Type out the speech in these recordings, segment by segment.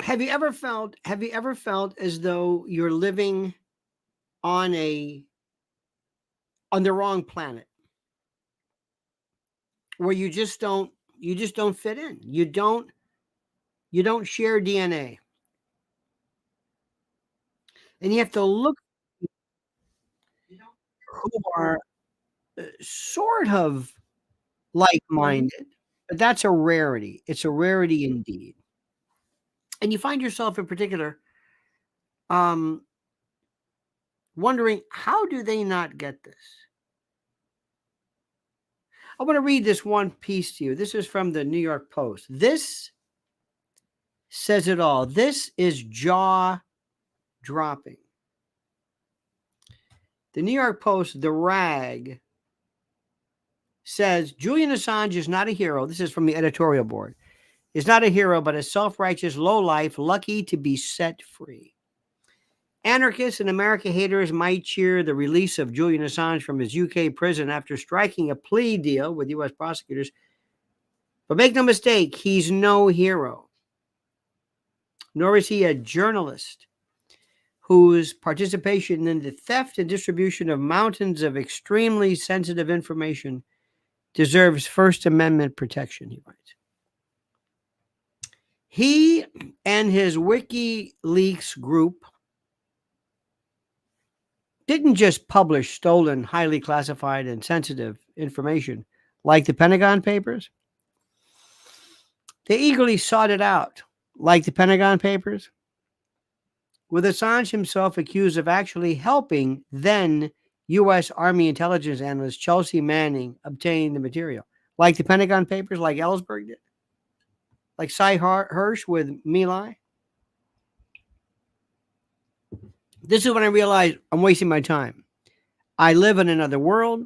Have you ever felt as though you're living on a on the wrong planet where you just don't fit in. You don't share DNA. And you have to look who are sort of like-minded, but that's a rarity. It's a rarity indeed. And you find yourself in particular um wondering, how do they not get this? I want to read this one piece to you. This is from the New York Post. This says it all. This is jaw dropping. The New York Post, the rag, says Julian Assange is not a hero. This is from the editorial board. Is not a hero, but a self-righteous lowlife lucky to be set free. Anarchists and America haters might cheer the release of Julian Assange from his UK prison after striking a plea deal with U.S. prosecutors. But make no mistake, he's no hero. Nor is he a journalist whose participation in the theft and distribution of mountains of extremely sensitive information deserves First Amendment protection, he writes. He and his WikiLeaks group didn't just publish stolen, highly classified, and sensitive information like the Pentagon Papers. They eagerly sought it out, like the Pentagon Papers, with Assange himself accused of actually helping then U.S. Army intelligence analyst Chelsea Manning obtain the material, like the Pentagon Papers, like Ellsberg did, like Cy Hirsch with My Lai. This is when I realized I'm wasting my time. I live in another world.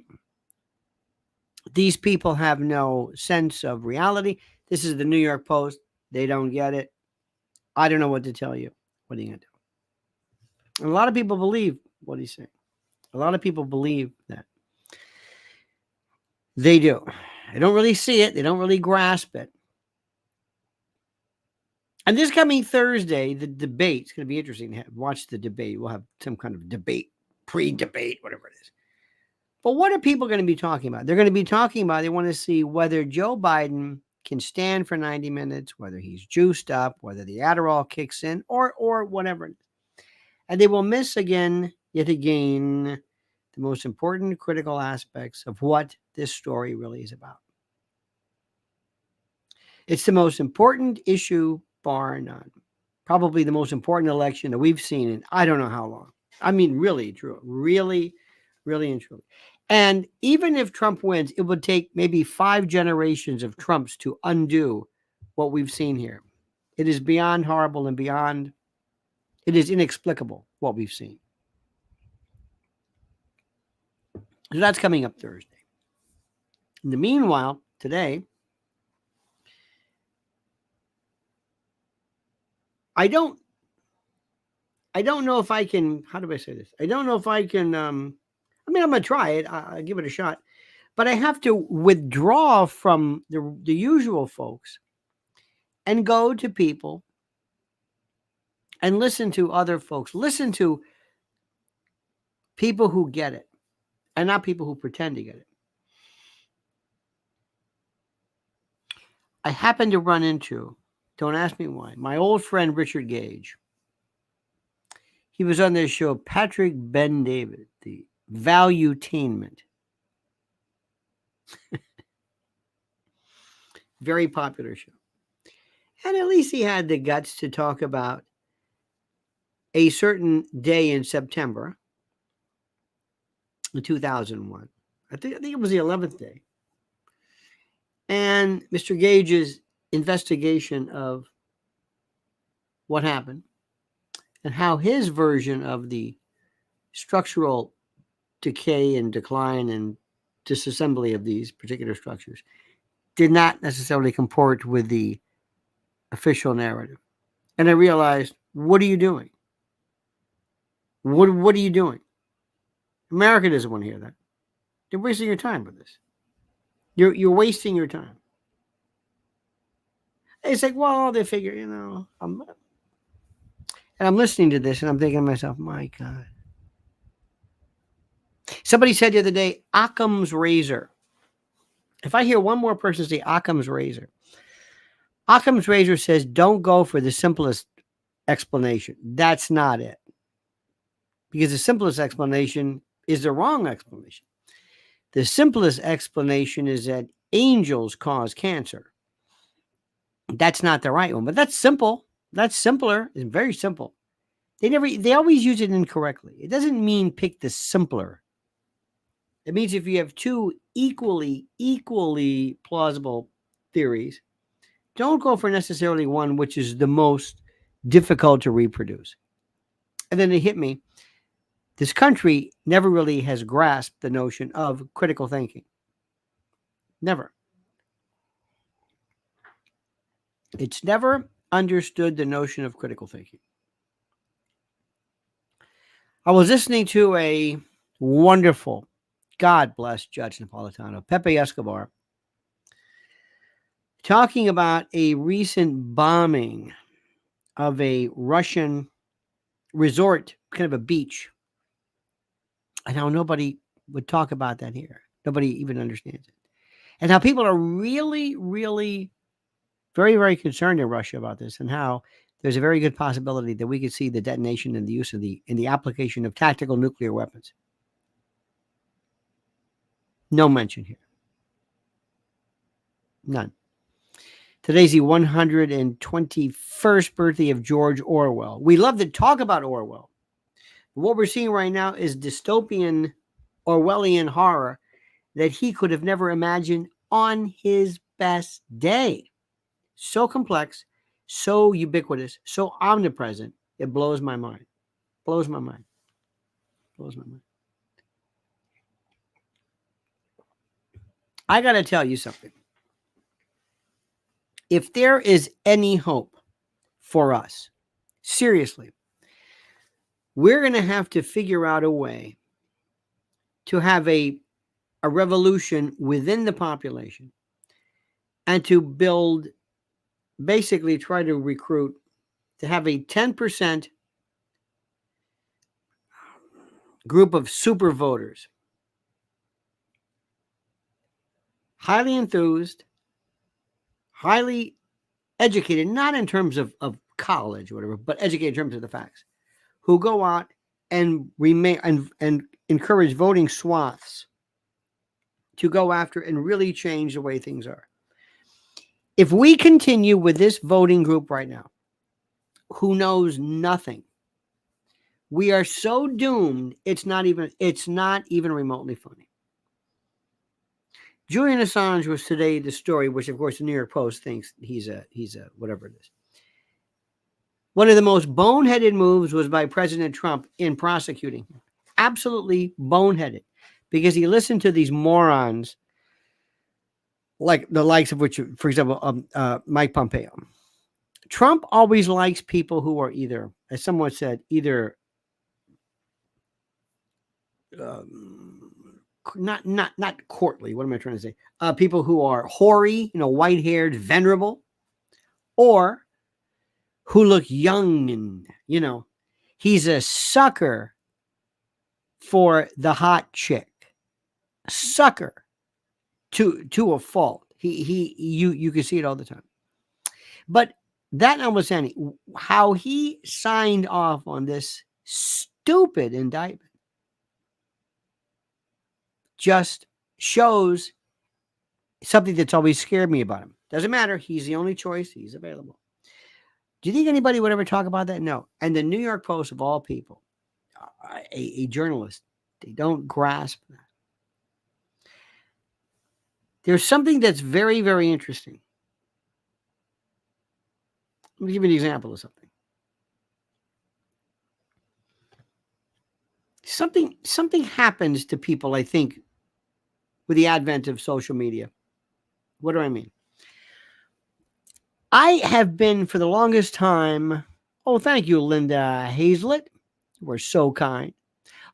These people have no sense of reality. This is the New York Post. They don't get it. I don't know what to tell you. What are you going to do? And a lot of people believe what he's saying. A lot of people believe that. They do. They don't really see it. They don't really grasp it. And this coming Thursday, the debate, it's going to be interesting to watch the debate. We'll have some kind of debate, pre-debate, whatever it is. But what are people going to be talking about? They're going to be talking about, they want to see whether Joe Biden can stand for 90 minutes, whether he's juiced up, whether the Adderall kicks in, or whatever. And they will miss yet again, the most important critical aspects of what this story really is about. It's the most important issue, bar none. Probably the most important election that we've seen in I don't know how long. I mean, really, true. Really, really and truly. And even if Trump wins, it would take maybe 5 generations of Trumps to undo what we've seen here. It is beyond horrible and it is inexplicable what we've seen. So that's coming up Thursday. In the meanwhile, today, I don't know if I can, how do I say this? I don't know if I can, I'm going to try it. I'll give it a shot. But I have to withdraw from the usual folks and go to people and listen to other folks. Listen to people who get it and not people who pretend to get it. I happen to run into, don't ask me why, my old friend Richard Gage. He was on this show, Patrick Ben David, the Valuetainment. Very popular show. And at least he had the guts to talk about a certain day in September of 2001. I think it was the 11th day. And Mr. Gage's investigation of what happened and how his version of the structural decay and decline and disassembly of these particular structures did not necessarily comport with the official narrative. And I realized, what are you doing? What are you doing? America doesn't want to hear that. You're wasting your time with this. You're wasting your time. It's like, well, they figure, And I'm listening to this and I'm thinking to myself, my God. Somebody said the other day, Occam's razor. If I hear one more person say Occam's razor says don't go for the simplest explanation. That's not it. Because the simplest explanation is the wrong explanation. The simplest explanation is that angels cause cancer. That's not the right one, but that's simple. That's simpler. It's very simple. They always use it incorrectly. It doesn't mean pick the simpler. It means if you have two equally plausible theories, don't go for necessarily one which is the most difficult to reproduce. And then it hit me. This country never really has grasped the notion of critical thinking. Never. It's never understood the notion of critical thinking. I was listening to a wonderful, God bless Judge Napolitano, Pepe Escobar, talking about a recent bombing of a Russian resort, kind of a beach. And how nobody would talk about that here. Nobody even understands it. And how people are really, really very, very concerned in Russia about this, and how there's a very good possibility that we could see the detonation and the use of the application of tactical nuclear weapons. No mention here. None. Today's the 121st birthday of George Orwell. We love to talk about Orwell. What we're seeing right now is dystopian Orwellian horror that he could have never imagined on his best day. So complex, so ubiquitous, so omnipresent, it blows my mind. Blows my mind. Blows my mind. I got to tell you something. If there is any hope for us, seriously, we're going to have to figure out a way to have a revolution within the population and to build, basically try to recruit, to have a 10% group of super voters, highly enthused, highly educated, not in terms of college or whatever, but educated in terms of the facts, who go out and remain and encourage voting swaths to go after and really change the way things are. If we continue with this voting group right now, who knows nothing, we are so doomed. It's not even remotely funny. Julian Assange was today the story, which of course the New York Post thinks he's a whatever it is. One of the most boneheaded moves was by President Trump in prosecuting him. Absolutely boneheaded, because he listened to these morons, like the likes of which, for example, Mike Pompeo. Trump always likes people who are either, as someone said, either not courtly. What am I trying to say? People who are hoary, white-haired, venerable, or who look young, and he's a sucker for the hot chick. Sucker to a fault. You can see it all the time. But that notwithstanding, how he signed off on this stupid indictment just shows something that's always scared me about him. Doesn't matter. He's the only choice. He's available. Do you think anybody would ever talk about that? No. And the New York Post, of all people, a journalist, they don't grasp that. There's something that's very, very interesting. Let me give you an example of something. Something happens to people, I think, with the advent of social media. What do I mean? I have been for the longest time. Oh, thank you, Linda Hazlett. You were so kind.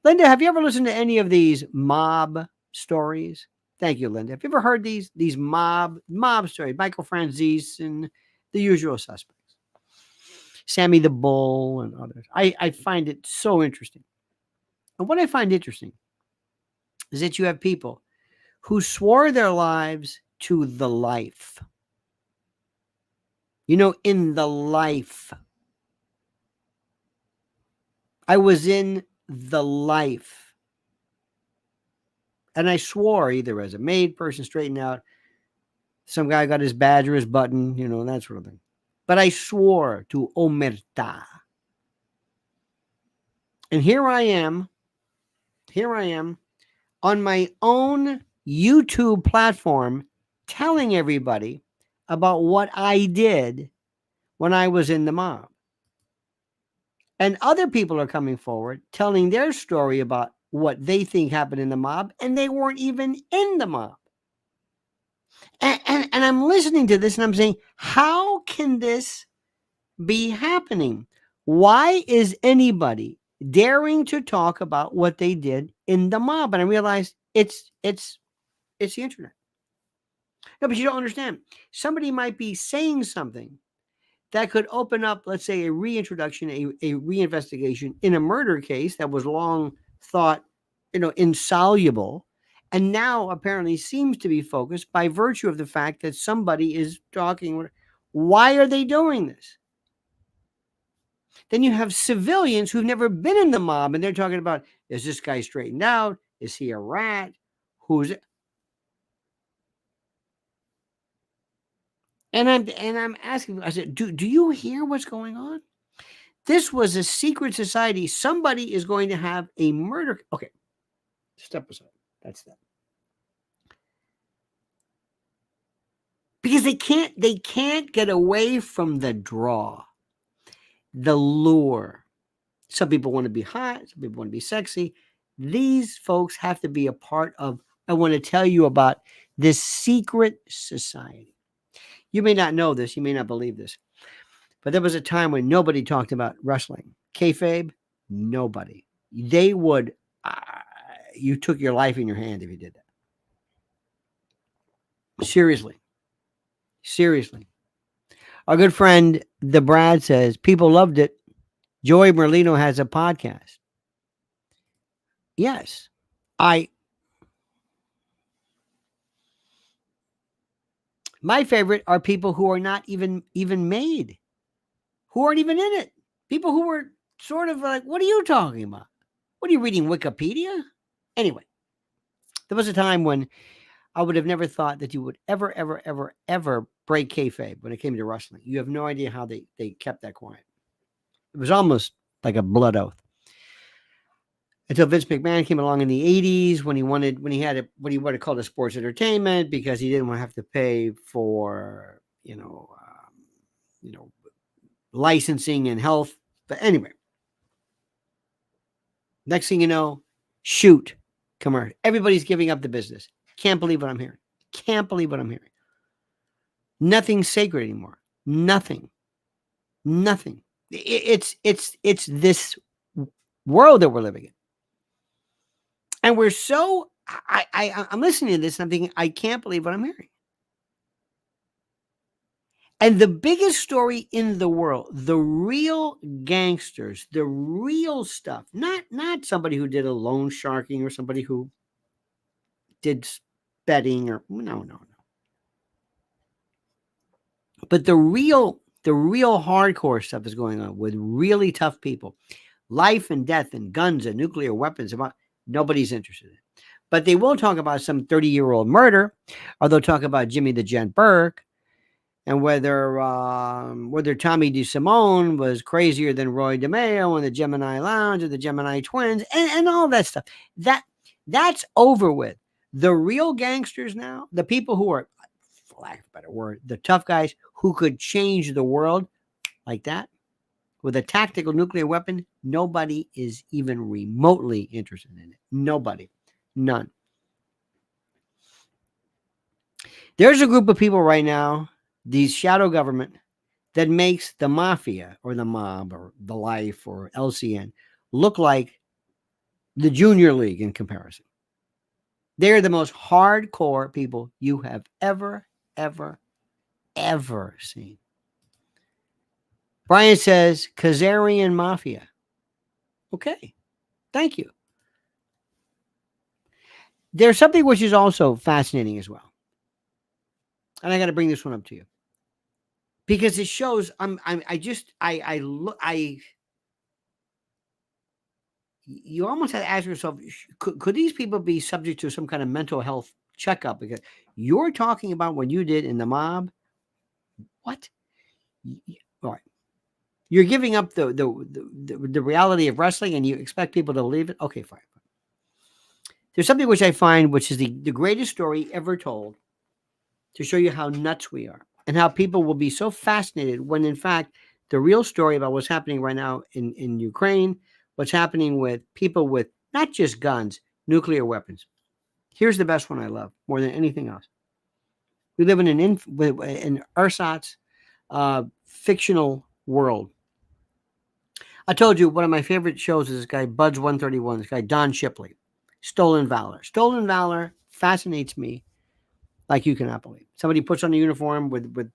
Linda, have you ever listened to any of these mob stories? Thank you, Linda. Have you ever heard these mob stories? Michael Franzese and the usual suspects. Sammy the Bull and others. I find it so interesting. And what I find interesting is that you have people who swore their lives to the life. In the life. I was in the life. And I swore either as a maid person straightened out, some guy got his badge or his button, that sort of thing. But I swore to omerta. And here I am on my own YouTube platform telling everybody about what I did when I was in the mob. And other people are coming forward telling their story about what they think happened in the mob, and they weren't even in the mob. And I'm listening to this and I'm saying, how can this be happening? Why is anybody daring to talk about what they did in the mob? And I realized it's the internet. No, but you don't understand. Somebody might be saying something that could open up, let's say, a reintroduction, a reinvestigation in a murder case that was long thought, insoluble, and now apparently seems to be focused by virtue of the fact that somebody is talking. Why are they doing this? Then you have civilians who've never been in the mob, and they're talking about, is this guy straightened out? Is he a rat? Who's it? And I'm asking, I said, do you hear what's going on? This was a secret society. Somebody is going to have a murder. Okay, step aside. That's that. Because they can't get away from the draw, the lure. Some people want to be hot. Some people want to be sexy. These folks have to be a part of. I want to tell you about this secret society. You may not know this. You may not believe this. But there was a time when nobody talked about wrestling. Kayfabe, nobody. They would, you took your life in your hand if you did that. Seriously. Our good friend, the Brad, says, people loved it. Joey Merlino has a podcast. Yes. My favorite are people who are not even made, who aren't even in it. People who were sort of like, what are you talking about? What are you reading, Wikipedia? Anyway, there was a time when I would have never thought that you would ever break kayfabe when it came to wrestling. You have no idea how they kept that quiet. It was almost like a blood oath. Until Vince McMahon came along in the 80s when he had what he would have called a sports entertainment, because he didn't want to have to pay for, licensing and health. But anyway, next thing you know, shoot, commercial. Everybody's giving up the business. Can't believe what I'm hearing. Nothing's sacred anymore. Nothing. It's this world that we're living in. And we're so, I'm listening to this and I'm thinking, I can't believe what I'm hearing. And the biggest story in the world, the real gangsters, the real stuff, not somebody who did a loan sharking or somebody who did betting or no. But the real hardcore stuff is going on with really tough people. Life and death and guns and nuclear weapons. Nobody's interested in it. But they will talk about some 30-year-old murder, or they'll talk about Jimmy the Gent Burke, and whether Tommy DeSimone was crazier than Roy DeMeo and the Gemini Lounge or the Gemini Twins and all that stuff. That's over with. The real gangsters now, the people who are, for lack of a better word, the tough guys who could change the world like that with a tactical nuclear weapon, nobody is even remotely interested in it. Nobody. None. There's a group of people right now, these shadow government, that makes the mafia or the mob or the life or LCN look like the junior league in comparison. They're the most hardcore people you have ever seen. Brian says, Khazarian Mafia. Okay. Thank you. There's something which is also fascinating as well. And I got to bring this one up to you. Because it shows you almost have to ask yourself, could these people be subject to some kind of mental health checkup? Because you're talking about what you did in the mob. What? All right. You're giving up the reality of wrestling and you expect people to believe it? Okay, fine. There's something which I find, which is the greatest story ever told to show you how nuts we are and how people will be so fascinated when, in fact, the real story about what's happening right now in Ukraine, what's happening with people with not just guns, nuclear weapons. Here's the best one I love more than anything else. We live in an ersatz fictional world. I told you one of my favorite shows is this guy, Buds 131, this guy, Don Shipley. Stolen Valor. Stolen Valor fascinates me like you cannot believe. Somebody puts on a uniform with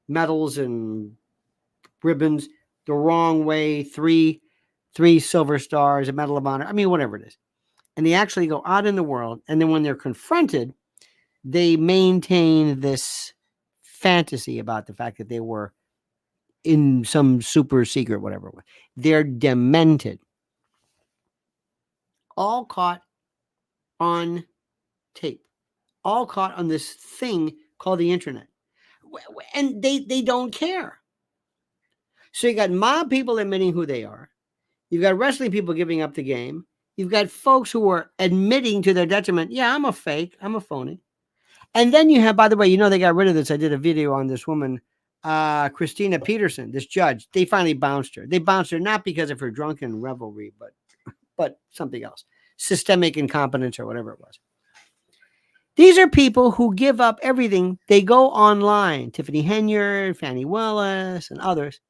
medals and ribbons the wrong way, three silver stars, a Medal of Honor, I mean, whatever it is. And they actually go out in the world, and then when they're confronted, they maintain this fantasy about the fact that they were in some super secret, whatever it was. They're demented. All caught on tape. All caught on this thing called the internet. And they don't care. So you got mob people admitting who they are. You've got wrestling people giving up the game. You've got folks who are admitting to their detriment, yeah, I'm a fake, I'm a phony. And then you have, by the way, they got rid of this. I did a video on this woman, Christina Peterson, this judge. They finally bounced her. They bounced her not because of her drunken revelry, but something else. Systemic incompetence or whatever it was. These are people who give up everything. They go online. Tiffany Henyard, Fannie Willis, and others.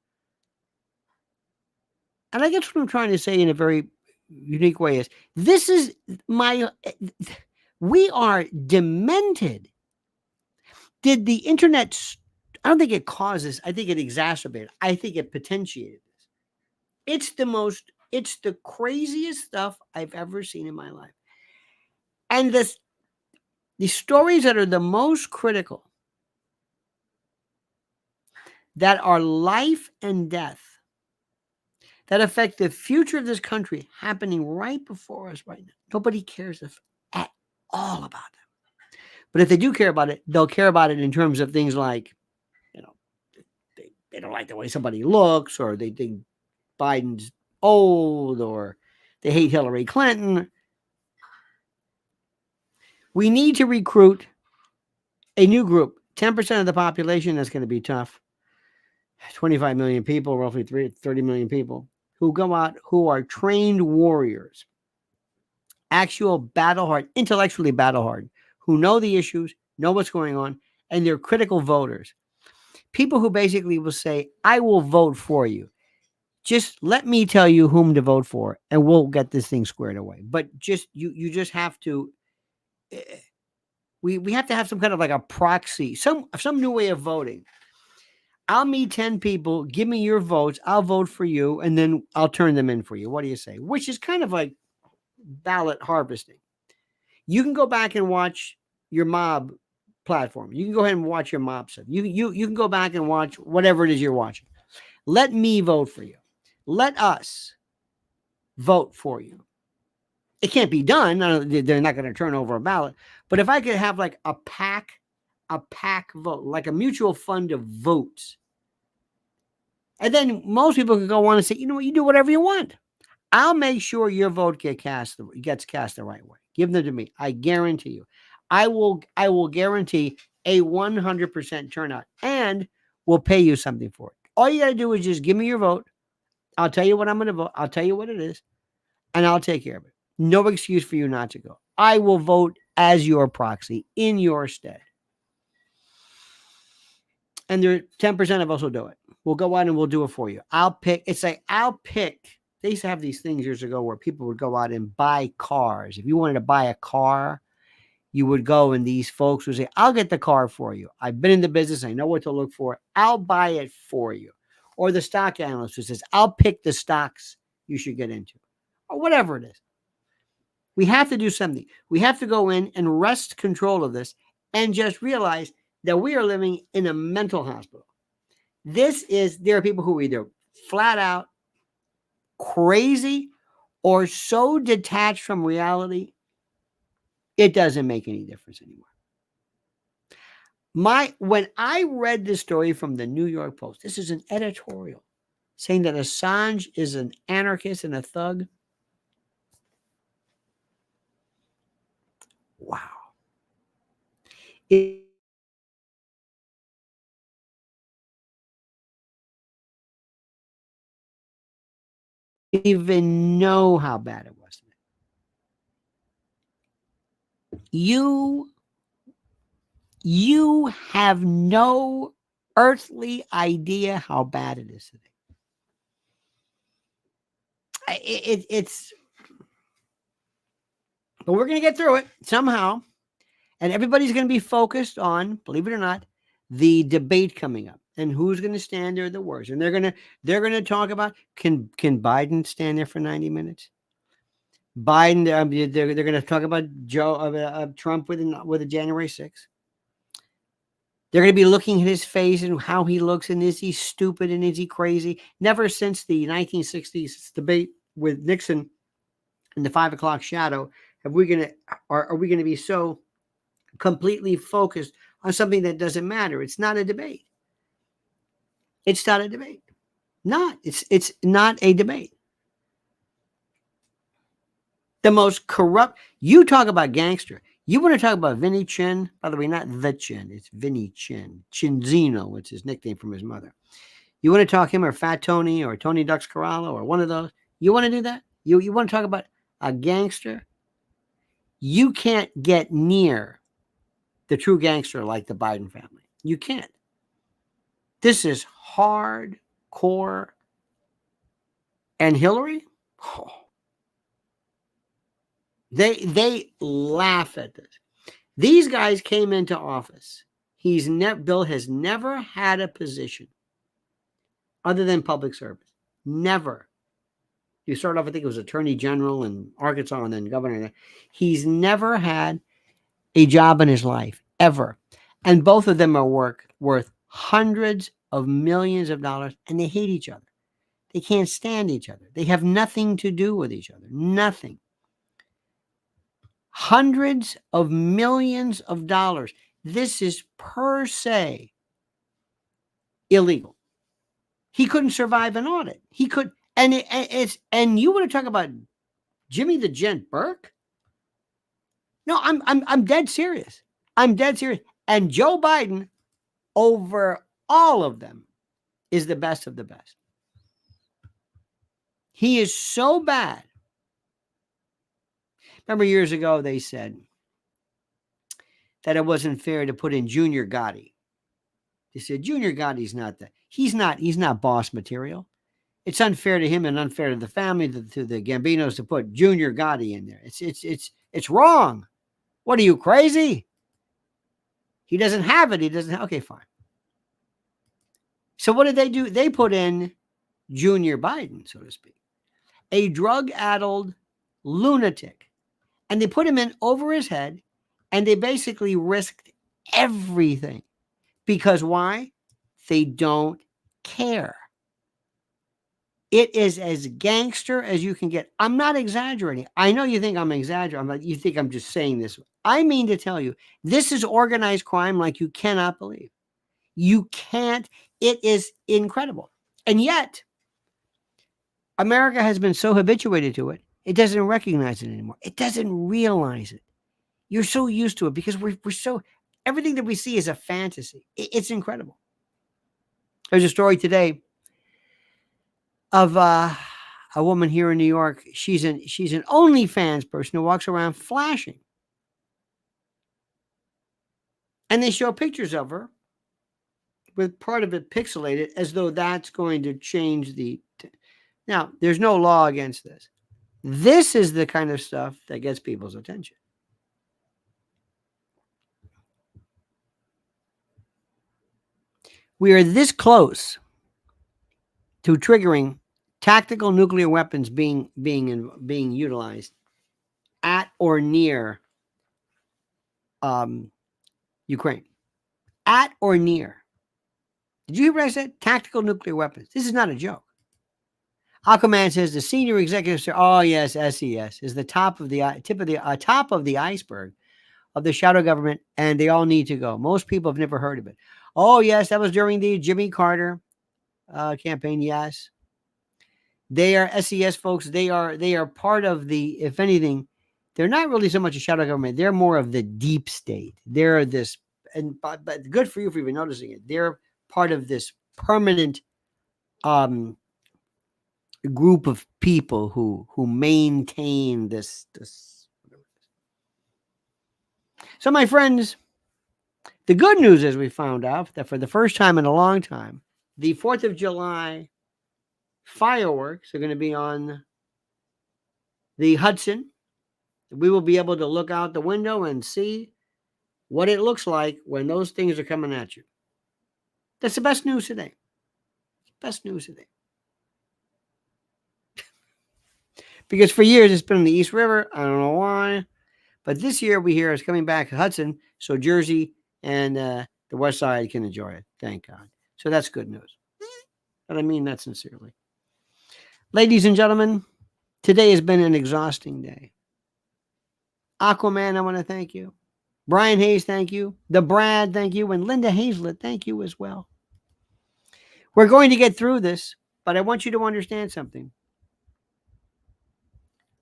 And I guess what I'm trying to say in a very unique way is we are demented. Did the internet, I don't think it causes, I think it exacerbated. I think it potentiated this. It's the craziest stuff I've ever seen in my life. And the stories that are the most critical, that are life and death, that affect the future of this country happening right before us right now. Nobody cares at all about them. But if they do care about it, they'll care about it in terms of things like, they don't like the way somebody looks, or they think Biden's old, or they hate Hillary Clinton. We need to recruit a new group, 10% of the population. That's going to be tough. 25 million people, roughly 30 million people, who go out, who are trained warriors, actual battle hard, intellectually battle hard, who know the issues, know what's going on, and they're critical voters. People who basically will say, I will vote for you. Just let me tell you whom to vote for, and we'll get this thing squared away. But you just have to, we have to have some kind of like a proxy, some new way of voting. I'll meet 10 people, give me your votes, I'll vote for you, and then I'll turn them in for you. What do you say? Which is kind of like ballot harvesting. You can go back and watch your mob platform. You can go ahead and watch your mob stuff. You can go back and watch whatever it is you're watching. Let me vote for you. Let us vote for you. It can't be done. They're not going to turn over a ballot. But if I could have like a pack vote, like a mutual fund of votes, and then most people can go on and say, you know what, you do whatever you want. I'll make sure your vote gets cast the right way. Give them to me. I guarantee you. I will guarantee a 100% turnout, and we'll pay you something for it. All you got to do is just give me your vote. I'll tell you what I'm going to vote. I'll tell you what it is, and I'll take care of it. No excuse for you not to go. I will vote as your proxy in your stead. And there 10% of us will do it. We'll go out and we'll do it for you. I'll pick. They used to have these things years ago where people would go out and buy cars. If you wanted to buy a car, you would go and these folks would say, I'll get the car for you. I've been in the business. I know what to look for. I'll buy it for you. or the stock analyst who says, I'll pick the stocks you should get into, or whatever it is. We have to do something. We have to go in and wrest control of this and just realize that we are living in a mental hospital. There are people who are either flat out crazy or so detached from reality, it doesn't make any difference anymore. When I read this story from the New York Post, this is an editorial saying that Assange is an anarchist and a thug. Wow. Even know how bad it was. You have no earthly idea how bad it is today. It's, but we're going to get through it somehow. And everybody's going to be focused on, believe it or not, the debate coming up and who's going to stand there the worst. And they're going to talk about, can Biden stand there for 90 minutes? Biden, they're going to talk about Trump with a January 6th. They're going to be looking at his face and how he looks, and is he stupid and is he crazy? Never since the 1960s debate with Nixon in the 5 o'clock shadow are we going to be so completely focused on something that doesn't matter. It's not a debate. It's not a debate. It's not a debate. The most corrupt, you talk about gangster. You want to talk about Vinny Chin? By the way, not the Chin, it's Vinny Chin. Chinzino, it's his nickname from his mother. You want to talk him or Fat Tony or Tony Ducks Corralo or one of those? You want to do that? You want to talk about a gangster? You can't get near the true gangster like the Biden family. You can't. This is hardcore. And Hillary? Oh. They laugh at this. These guys came into office. Bill has never had a position other than public service. Never. You started off, I think it was Attorney General in Arkansas and then governor. He's never had a job in his life, ever. And both of them are worth hundreds of millions of dollars, and they hate each other. They can't stand each other. They have nothing to do with each other. Nothing. Hundreds of millions of dollars. This is per se illegal. He couldn't survive an audit. He could, and you want to talk about Jimmy the Gent Burke? No, I'm dead serious. I'm dead serious. And Joe Biden, over all of them, is the best of the best. He is so bad. Remember years ago they said that it wasn't fair to put in Junior Gotti. They said Junior Gotti's not that. He's not boss material. It's unfair to him and unfair to the family, to the Gambinos, to put Junior Gotti in there. It's wrong. What are you, crazy? He doesn't have it. Okay, fine. So what did they do? They put in Junior Biden, so to speak, a drug-addled lunatic, and they put him in over his head, and they basically risked everything. Because why? They don't care. It is as gangster as you can get. I'm not exaggerating. I know you think I'm exaggerating. You think I'm just saying this. I mean to tell you, this is organized crime like you cannot believe. You can't. It is incredible. And yet, America has been so habituated to it, it doesn't recognize it anymore. It doesn't realize it. You're so used to it because we're so, everything that we see is a fantasy. It's incredible. There's a story today of a woman here in New York. She's an OnlyFans person who walks around flashing. And they show pictures of her with part of it pixelated as though that's going to change Now, there's no law against this. This is the kind of stuff that gets people's attention. We are this close to triggering tactical nuclear weapons being utilized at or near Ukraine. At or near. Did you hear what I said? Tactical nuclear weapons. This is not a joke. Aquaman says the senior executive. Oh yes, SES is the top of the iceberg of the shadow government, and they all need to go. Most people have never heard of it. Oh yes, that was during the Jimmy Carter campaign. Yes, they are SES folks. They are part of the. If anything, they're not really so much a shadow government. They're more of the deep state. They're this, but good for you for even noticing it. They're part of this permanent group of people who maintain this. So, my friends, the good news is we found out that for the first time in a long time, the 4th of July fireworks are going to be on the Hudson. We will be able to look out the window and see what it looks like when those things are coming at you. That's the best news today. Best news today. Because for years it's been on the East River. I don't know why. But this year we hear it's coming back to Hudson, so Jersey and the West Side can enjoy it. Thank God. So that's good news. But I mean that sincerely. Ladies and gentlemen, today has been an exhausting day. Aquaman, I want to thank you. Brian Hayes, thank you. The Brad, thank you. And Linda Hazlett, thank you as well. We're going to get through this, but I want you to understand something.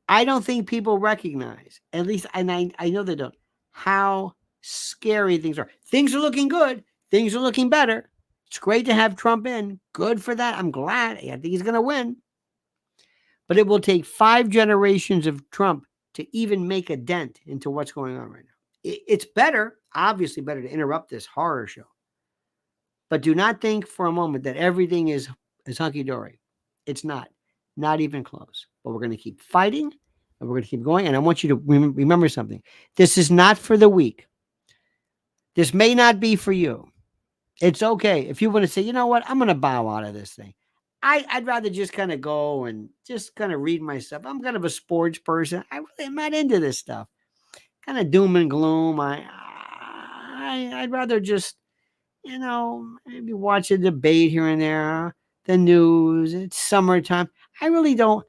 I don't think people recognize, at least, and I know they don't, how scary things are. Things are looking good. Things are looking better. It's great to have Trump in. Good for that. I'm glad. I think he's going to win. But it will take 5 generations of Trump to even make a dent into what's going on right now. It's better, obviously better to interrupt this horror show. But do not think for a moment that everything is hunky-dory. It's not. Not even close. But we're going to keep fighting, and we're going to keep going. And I want you to remember something. This is not for the weak. This may not be for you. It's okay. If you want to say, you know what, I'm going to bow out of this thing. I'd rather just kind of go and just kind of read my stuff. I'm kind of a sports person. I'm not into this stuff. Kind of doom and gloom. I'd rather just, maybe watch a debate here and there, the news. It's summertime. I really don't.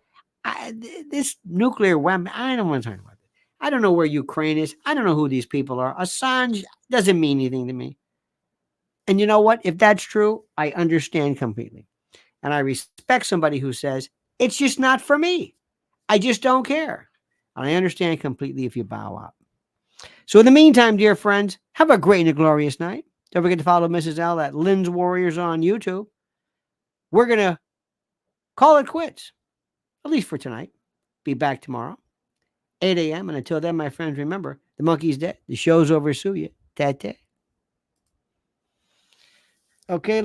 This nuclear weapon, I don't want to talk about it. I don't know where Ukraine is. I don't know who these people are. Assange doesn't mean anything to me. And you know what? If that's true, I understand completely. And I respect somebody who says, it's just not for me. I just don't care. And I understand completely if you bow out. So in the meantime, dear friends, have a great and a glorious night. Don't forget to follow Mrs. L at Lynn's Warriors on YouTube. We're going to call it quits, at least for tonight. Be back tomorrow, 8 a.m. And until then, my friends, remember, the monkey's dead. The show's over. Sue you. Tate. Okay.